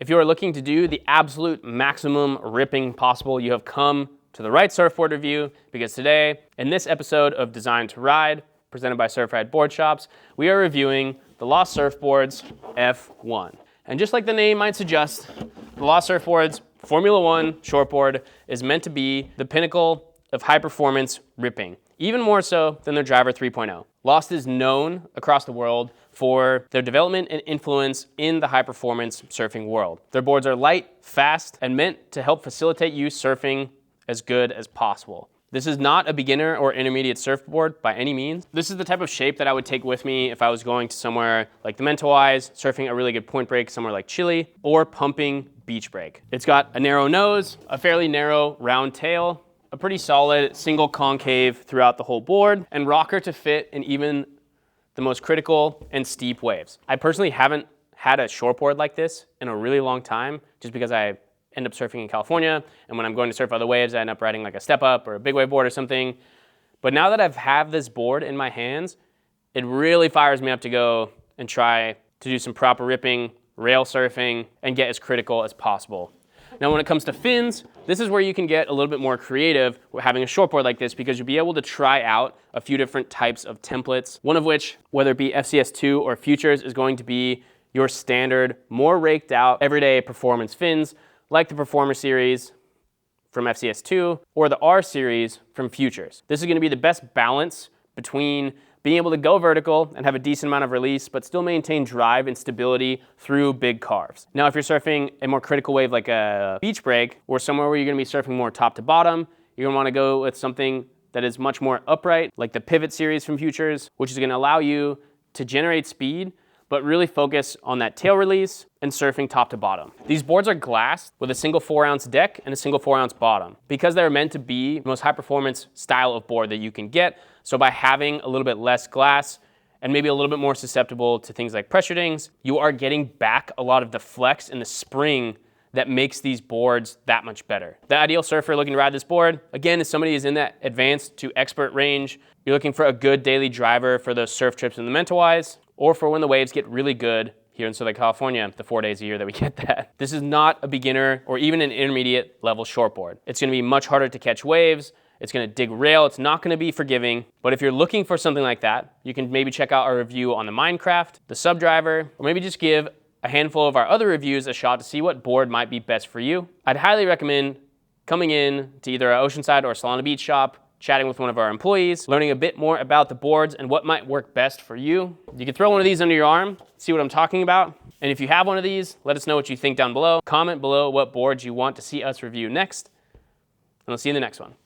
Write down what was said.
If you are looking to do the absolute maximum ripping possible, you have come to the right surfboard review, because today, in this episode of Design to Ride, presented by Surfride Board Shops, we are reviewing the Lost Surfboards F1. And just like the name might suggest, the Lost Surfboards Formula One shortboard is meant to be the pinnacle of high performance ripping, even more so than their Driver 3.0. Lost is known across the world for their development and influence in the high performance surfing world. Their boards are light, fast, and meant to help facilitate you surfing as good as possible. This is not a beginner or intermediate surfboard by any means. This is the type of shape that I would take with me if I was going to somewhere like the Mentawais, surfing a really good point break somewhere like Chile, or pumping beach break. It's got a narrow nose, a fairly narrow round tail, a pretty solid single concave throughout the whole board, and rocker to fit in even the most critical and steep waves. I personally haven't had a shortboard like this in a really long time, just because I end up surfing in California, and when I'm going to surf other waves, I end up riding like a step up or a big wave board or something. But now that I've had this board in my hands, it really fires me up to go and try to do some proper ripping, rail surfing, and get as critical as possible. Now, when it comes to fins, this is where you can get a little bit more creative with having a shortboard like this, because you'll be able to try out a few different types of templates, one of which, whether it be FCS2 or Futures, is going to be your standard, more raked out, everyday performance fins, like the Performer Series from FCS2 or the R Series from Futures. This is going to be the best balance between being able to go vertical and have a decent amount of release, but still maintain drive and stability through big carves. Now, if you're surfing a more critical wave like a beach break, or somewhere where you're going to be surfing more top to bottom, you're going to want to go with something that is much more upright, like the Pivot Series from Futures, which is going to allow you to generate speed, but really focus on that tail release and surfing top to bottom. These boards are glassed with a single 4-ounce deck and a single 4-ounce bottom, because they're meant to be the most high performance style of board that you can get. So by having a little bit less glass and maybe a little bit more susceptible to things like pressure dings, you are getting back a lot of the flex and the spring that makes these boards that much better. The ideal surfer looking to ride this board, again, is somebody who's in that advanced to expert range. You're looking for a good daily driver for those surf trips in the Mentawais, or for when the waves get really good here in Southern California, the 4 days a year that we get that. This is not a beginner or even an intermediate level shortboard. It's gonna be much harder to catch waves. It's gonna dig rail. It's not gonna be forgiving. But if you're looking for something like that, you can maybe check out our review on the Minecraft, the Subdriver, or maybe just give a handful of our other reviews a shot to see what board might be best for you. I'd highly recommend coming in to either our Oceanside or Solana Beach shop, chatting with one of our employees, learning a bit more about the boards and what might work best for you. You can throw one of these under your arm, see what I'm talking about. And if you have one of these, let us know what you think down below. Comment below what boards you want to see us review next, and I'll see you in the next one.